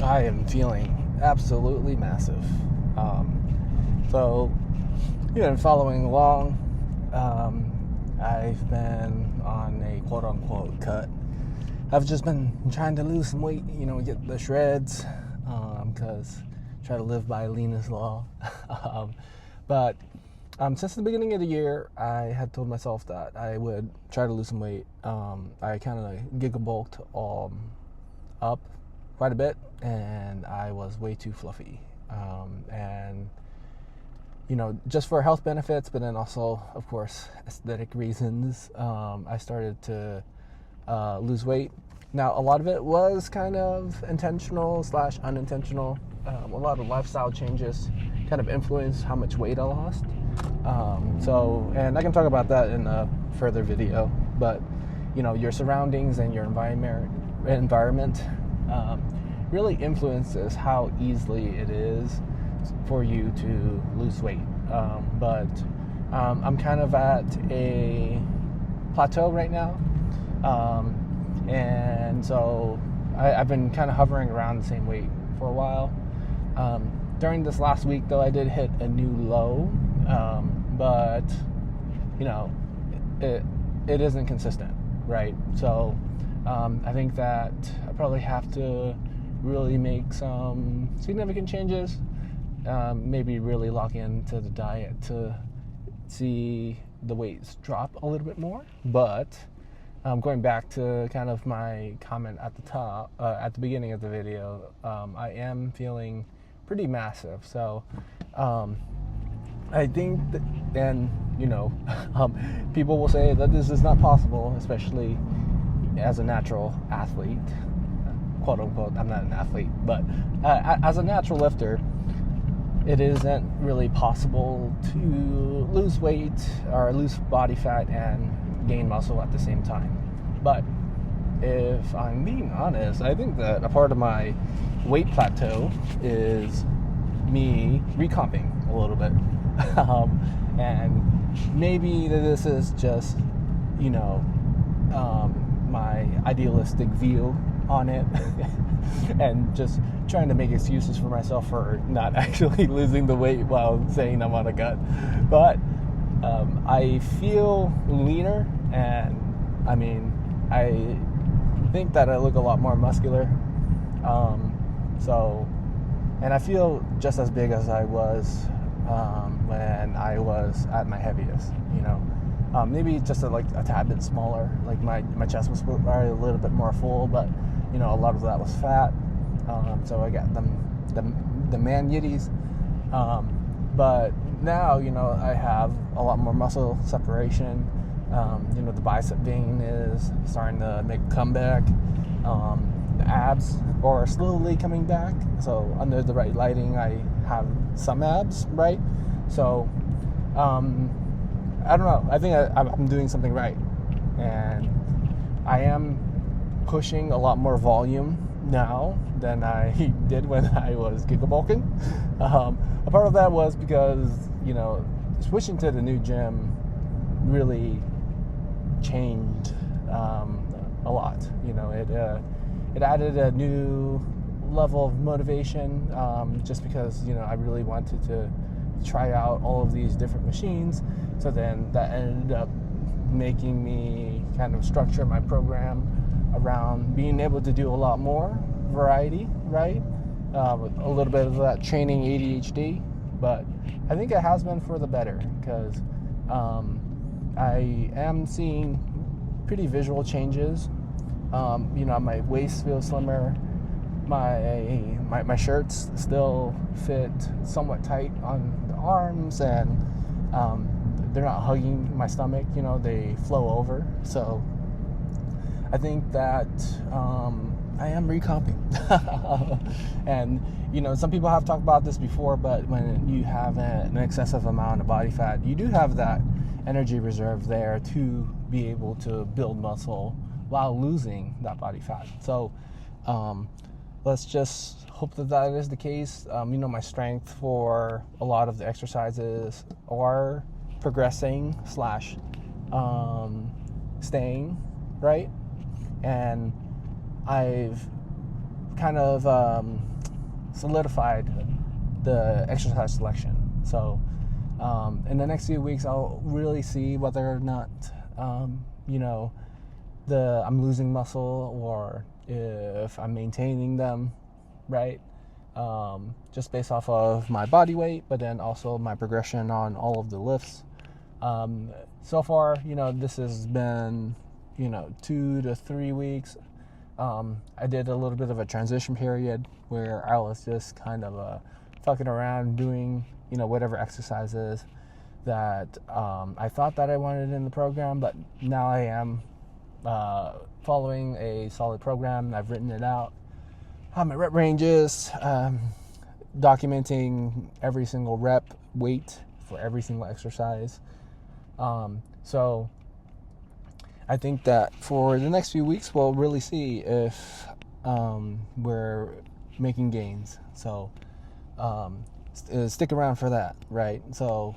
I am feeling absolutely massive. So, you've been following along. I've been on a quote-unquote cut. I've just been trying to lose some weight, get the shreds, because try to live by Lena's law. But since the beginning of the year, I had told myself that I would try to lose some weight. I kind of giggle-bulked up quite a bit, and I was way too fluffy. And just for health benefits, but then also, of course, aesthetic reasons, I started to lose weight. Now, a lot of it was kind of intentional / unintentional. A lot of lifestyle changes kind of influenced how much weight I lost. And I can talk about that in a further video, but your surroundings and your environment really influences how easily it is for you to lose weight. But I'm kind of at a plateau right now. And so I've been kind of hovering around the same weight for a while. During this last week, though, I did hit a new low, but it isn't consistent, right? So I think that I probably have to really make some significant changes, maybe really lock into the diet to see the weights drop a little bit more. But going back to kind of my comment at the top, at the beginning of the video, I am feeling pretty massive. So I think that, and people will say that this is not possible, especially as a natural athlete, quote unquote. I'm not an athlete, but as a natural lifter, it isn't really possible to lose weight or lose body fat and gain muscle at the same time. But if I'm being honest, I think that a part of my weight plateau is me recomping a little bit. And maybe this is just, my idealistic view on it and just trying to make excuses for myself for not actually losing the weight while saying I'm on a cut. But I feel leaner, and I think that I look a lot more muscular. And I feel just as big as I was when I was at my heaviest, maybe just a tad bit smaller. Like my chest was probably a little bit more full, but a lot of that was fat. So I got the man yitties. But now, I have a lot more muscle separation. The bicep vein is starting to make a comeback. The abs are slowly coming back. So under the right lighting, I have some abs, right? So, I don't know. I think I'm doing something right. And I am pushing a lot more volume now than I did when I was giggle-bulking. A part of that was because, switching to the new gym really changed a lot. It added a new level of motivation, just because I really wanted to try out all of these different machines. So then that ended up making me kind of structure my program around being able to do a lot more variety, right? With a little bit of that training ADHD, but I think it has been for the better, because I am seeing pretty visual changes. My waist feels slimmer. My shirts still fit somewhat tight on the arms, and they're not hugging my stomach. They flow over. So I think that I am recomping. And some people have talked about this before, but when you have an excessive amount of body fat, you do have that energy reserve there to be able to build muscle while losing that body fat. So let's just hope that is the case. My strength for a lot of the exercises are progressing / staying, right? And I've kind of solidified the exercise selection. So in the next few weeks, I'll really see whether or not I'm losing muscle, or if I'm maintaining them, right? Just based off of my body weight, but then also my progression on all of the lifts. So far, this has been 2 to 3 weeks. I did a little bit of a transition period where I was just kind of fucking around doing whatever exercises that I thought that I wanted in the program, but now I am following a solid program. I've written it out, my rep ranges, documenting every single rep weight for every single exercise. So I think that for the next few weeks, we'll really see if we're making gains. So stick around for that, right? So,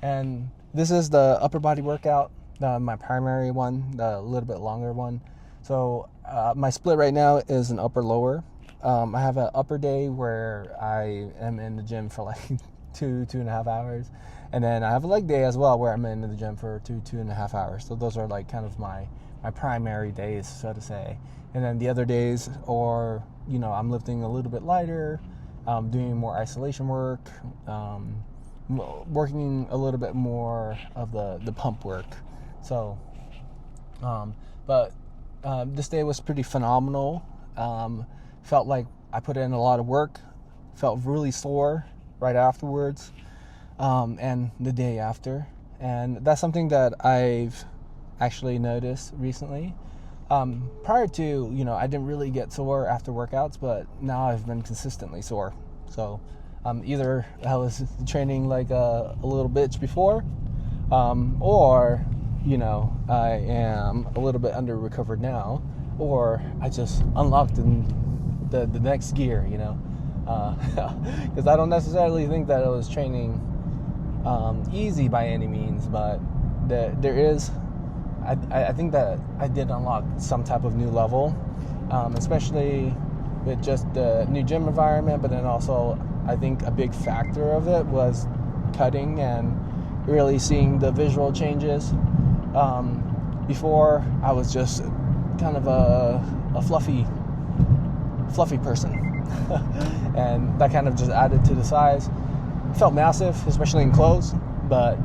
and this is the upper body workout, my primary one, the little bit longer one. So my split right now is an upper lower. I have an upper day where I am in the gym for like 2.5 hours. And then I have a leg day as well where I'm in the gym for 2.5 hours. So those are like kind of my primary days, so to say. And then the other days, or, I'm lifting a little bit lighter, doing more isolation work, working a little bit more of the pump work. So, but this day was pretty phenomenal. Felt like I put in a lot of work, felt really sore right afterwards. And the day after. And that's something that I've actually noticed recently. Prior to, I didn't really get sore after workouts, but now I've been consistently sore. So either I was training like a little bitch before, or, I am a little bit under recovered now, or I just unlocked the next gear, because I don't necessarily think that I was training easy by any means, but there is, I think that I did unlock some type of new level, especially with just the new gym environment, but then also I think a big factor of it was cutting and really seeing the visual changes. Before, I was just kind of a fluffy person, and that kind of just added to the size. Felt massive, especially in clothes, but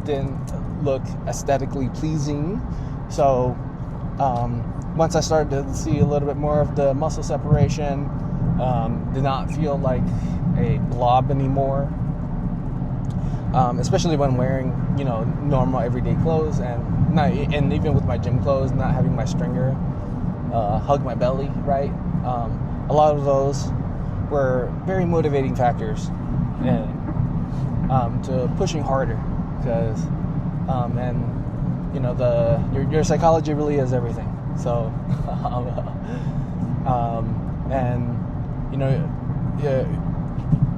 didn't look aesthetically pleasing. So once I started to see a little bit more of the muscle separation, did not feel like a blob anymore, especially when wearing normal everyday clothes, and even with my gym clothes, not having my stringer hug my belly, right? A lot of those were very motivating factors to pushing harder, because your psychology really is everything. So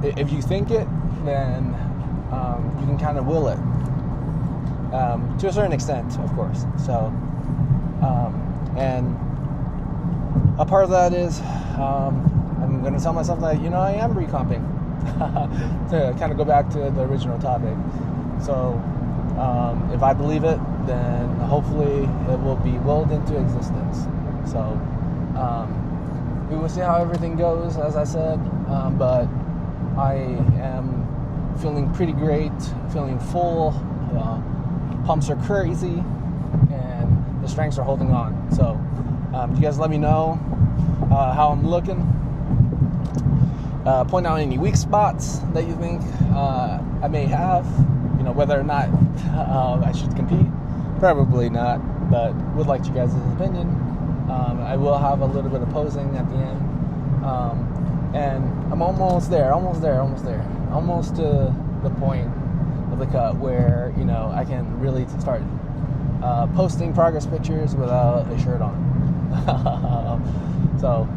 if you think it, then you can kind of will it, to a certain extent, of course. So and a part of that is I'm going to tell myself that I am recomping, to kind of go back to the original topic. So if I believe it, then hopefully it will be willed into existence. So we will see how everything goes, as I said, but I am feeling pretty great, feeling full, pumps are crazy, and the strengths are holding on. So you guys let me know how I'm looking. Point out any weak spots that you think I may have, whether or not I should compete. Probably not, but would like you guys' opinion. I will have a little bit of posing at the end, and I'm almost there, almost to the point of the cut where I can really start posting progress pictures without a shirt on. So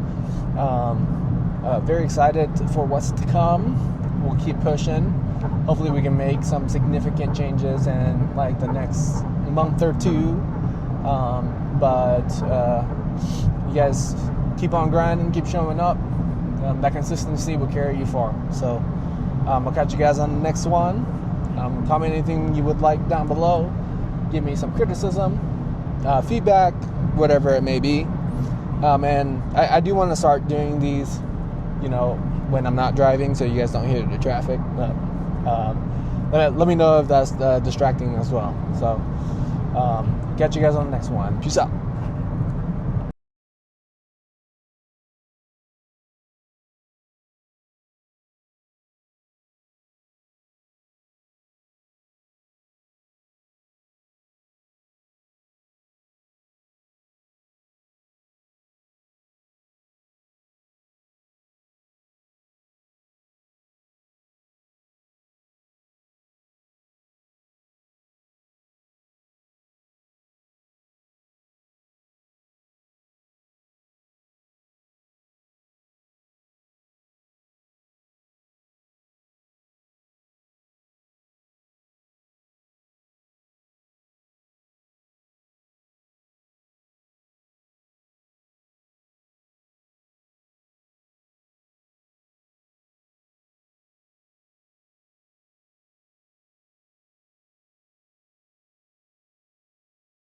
very excited for what's to come. We'll keep pushing. Hopefully we can make some significant changes in like the next month or two. But you guys keep on grinding, keep showing up, that consistency will carry you far. So I'll catch you guys on the next one. Comment anything you would like down below. Give me some criticism, feedback, whatever it may be. And I do want to start doing these, when I'm not driving, so you guys don't hear the traffic. But let me know if that's distracting as well. So catch you guys on the next one. Peace out.